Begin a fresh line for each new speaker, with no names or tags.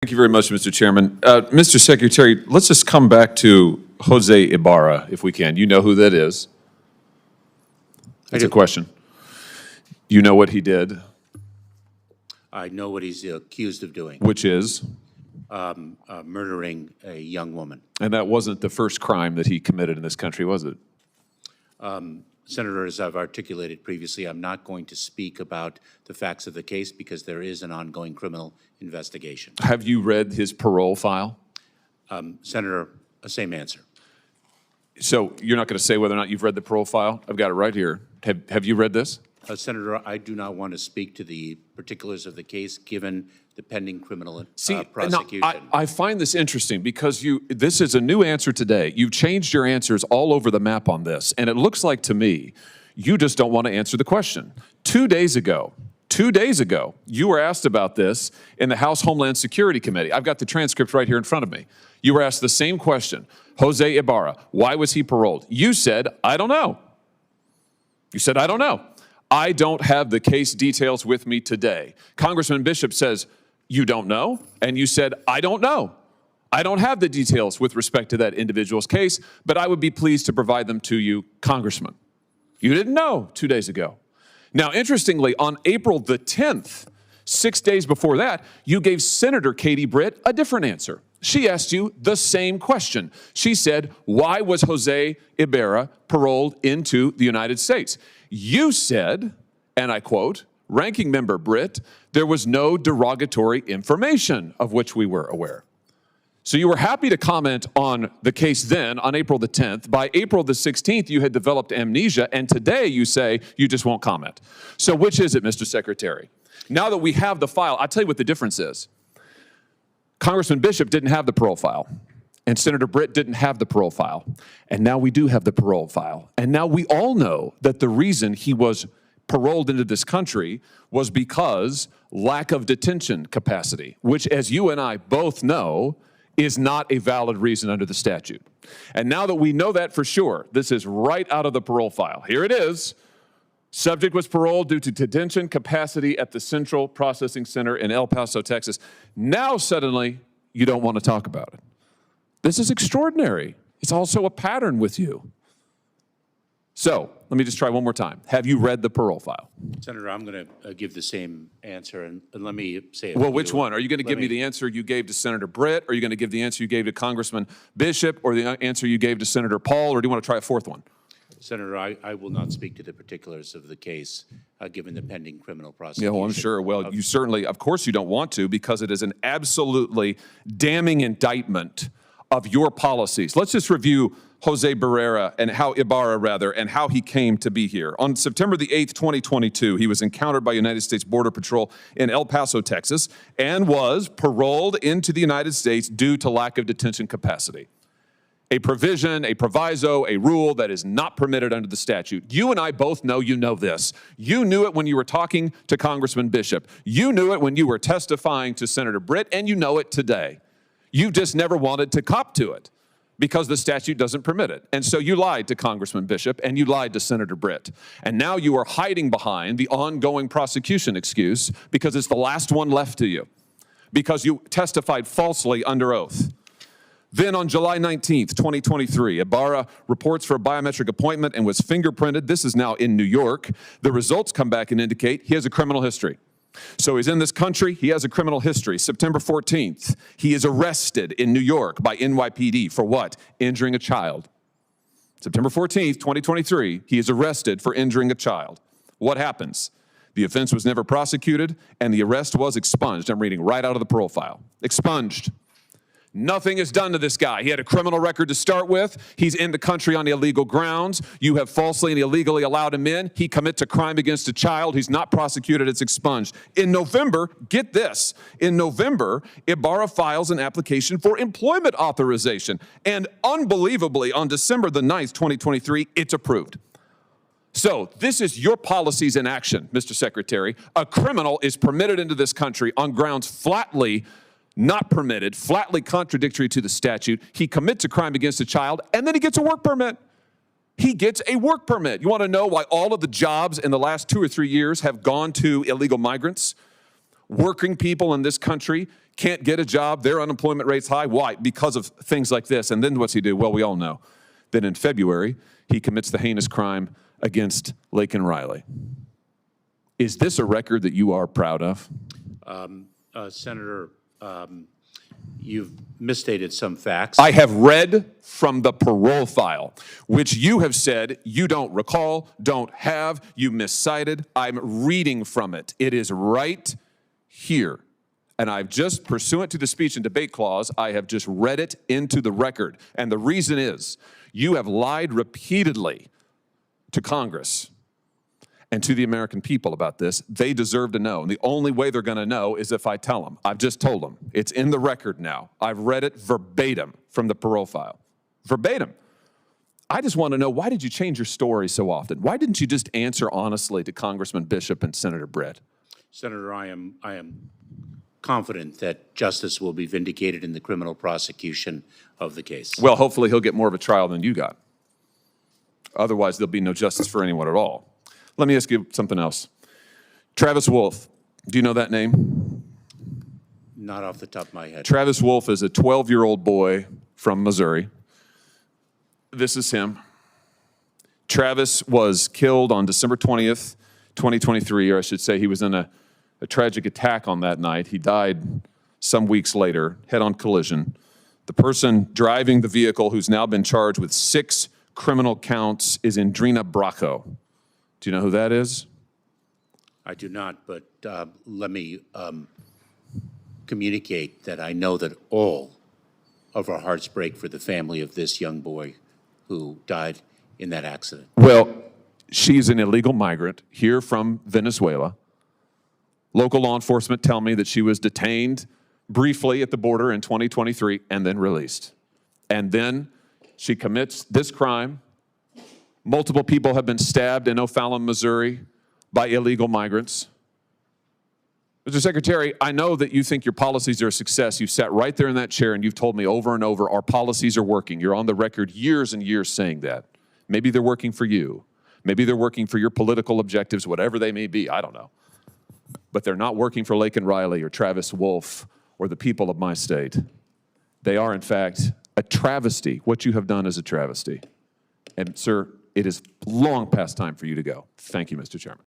Thank you very much, Mr. Chairman. Mr. Secretary, let's just come back to Jose Ibarra, if we can. You know who that is. That's a question. You know what he did?
I know what he's accused of doing.
Which is?
Murdering a young woman.
And that wasn't the first crime that he committed in this country, was it?
Senator, as I've articulated previously, I'm not going to speak about the facts of the case because there is an ongoing criminal investigation.
Have you read his parole file?
Senator, same answer.
So you're not going to say whether or not you've read the parole file? I've got it right here. Have you read this?
Senator, I do not want to speak to the particulars of the case given the pending criminal prosecution.
Now, I find this interesting because this is a new answer today. You've changed your answers all over the map on this, and it looks like to me you just don't want to answer the question. 2 days ago, you were asked about this in the House Homeland Security Committee. I've got the transcript right here in front of me. You were asked the same question. Jose Ibarra, why was he paroled? You said, I don't know. You said, I don't know. I don't have the case details with me today. Congressman Bishop says, you don't know? And you said, I don't know. I don't have the details with respect to that individual's case, but I would be pleased to provide them to you, Congressman. You didn't know 2 days ago. Now, interestingly, on April the 10th, 6 days before that, you gave Senator Brit a different answer. She asked you the same question. She said, why was Jose Ibarra paroled into the United States? You said, and I quote, Ranking Member Brit, there was no derogatory information of which we were aware. So you were happy to comment on the case then, on April the 10th. By April the 16th, you had developed amnesia, and today you say you just won't comment. So which is it, Mr. Secretary? Now that we have the file, I'll tell you what the difference is. Congressman Bishop didn't have the parole file, and Senator Brit didn't have the parole file, and now we do have the parole file. And now we all know that the reason he was paroled into this country was because lack of detention capacity, which, as you and I both know, is not a valid reason under the statute. And now that we know that for sure, this is right out of the parole file. Here it is. Subject was paroled due to detention capacity at the Central Processing Center in El Paso, Texas. Now suddenly you don't want to talk about it. This is extraordinary. It's also a pattern with you. So let me just try one more time. Have you read the parole file?
Senator, I'm going to give the same answer, and let me say it.
Well, which one? Are you going to give me the answer you gave to Senator Brit? Or are you going to give the answer you gave to Congressman Bishop? Or the answer you gave to Senator Paul? Or do you want to try a fourth one?
Senator, I will not speak to the particulars of the case given the pending criminal prosecution.
Yeah, well, I'm sure. Well, you certainly, of course you don't want to, because it is an absolutely damning indictment of your policies. Let's just review Jose Barrera and how Ibarra, and how he came to be here. On September the 8th, 2022, he was encountered by United States Border Patrol in El Paso, Texas, and was paroled into the United States due to lack of detention capacity. A provision, a proviso, a rule that is not permitted under the statute. You and I both know you know this. You knew it when you were talking to Congressman Bishop. You knew it when you were testifying to Senator Brit, and you know it today. You just never wanted to cop to it because the statute doesn't permit it. And so you lied to Congressman Bishop and you lied to Senator Brit. And now you are hiding behind the ongoing prosecution excuse because it's the last one left to you, because you testified falsely under oath. Then on July 19th, 2023, Ibarra reports for a biometric appointment and was fingerprinted. This is now in New York. The results come back and indicate he has a criminal history. So he's in this country, he has a criminal history. September 14th, he is arrested in New York by NYPD for what? Injuring a child. September 14th, 2023, he is arrested for injuring a child. What happens? The offense was never prosecuted and the arrest was expunged. I'm reading right out of the parole file. Expunged. Nothing is done to this guy. He had a criminal record to start with. He's in the country on illegal grounds. You have falsely and illegally allowed him in. He commits a crime against a child. He's not prosecuted. It's expunged. In November, get this, in November, Ibarra files an application for employment authorization. And unbelievably, on December the 9th, 2023, it's approved. So this is your policies in action, Mr. Secretary. A criminal is permitted into this country on grounds flatly not permitted, flatly contradictory to the statute. He commits a crime against a child, and then he gets a work permit. He gets a work permit. You want to know why all of the jobs in the last 2 or 3 years have gone to illegal migrants? Working people in this country can't get a job, their unemployment rate's high. Why? Because of things like this. And then what's he do? Well, we all know. Then in February, he commits the heinous crime against Laken Riley. Is this a record that you are proud of?
Senator, you've misstated some facts.
I have read from the parole file, which you have said you don't recall, don't have, you miscited. I'm reading from it. It is right here. And I've just, pursuant to the speech and debate clause, I have just read it into the record. And the reason is, you have lied repeatedly to Congress and to the American people about this. They deserve to know. And the only way they're going to know is if I tell them. I've just told them. It's in the record now. I've read it verbatim from the parole file. Verbatim. I just want to know, why did you change your story so often? Why didn't you just answer honestly to Congressman Bishop and Senator Brit?
Senator, I am confident that justice will be vindicated in the criminal prosecution of the case.
Well, hopefully he'll get more of a trial than you got. Otherwise, there'll be no justice for anyone at all. Let me ask you something else. Travis Wolf, do you know that name?
Not off the top of my head.
Travis Wolf is a 12-year-old boy from Missouri. This is him. Travis was killed on December 20th, 2023, or I should say he was in a tragic attack on that night. He died some weeks later, head-on collision. The person driving the vehicle, who's now been charged with 6 criminal counts, is Indrina Bracco. Do you know who that is?
I do not, but let me communicate that I know that all of our hearts break for the family of this young boy who died in that accident.
Well, she's an illegal migrant here from Venezuela. Local law enforcement tell me that she was detained briefly at the border in 2023 and then released. And then she commits this crime. Multiple people have been stabbed in O'Fallon, Missouri by illegal migrants. Mr. Secretary, I know that you think your policies are a success. You've sat right there in that chair and you've told me over and over our policies are working. You're on the record years and years saying that. Maybe they're working for you. Maybe they're working for your political objectives, whatever they may be, I don't know. But they're not working for Laken Riley or Travis Wolf or the people of my state. They are, in fact, a travesty. What you have done is a travesty. And, sir, it is long past time for you to go. Thank you, Mr. Chairman.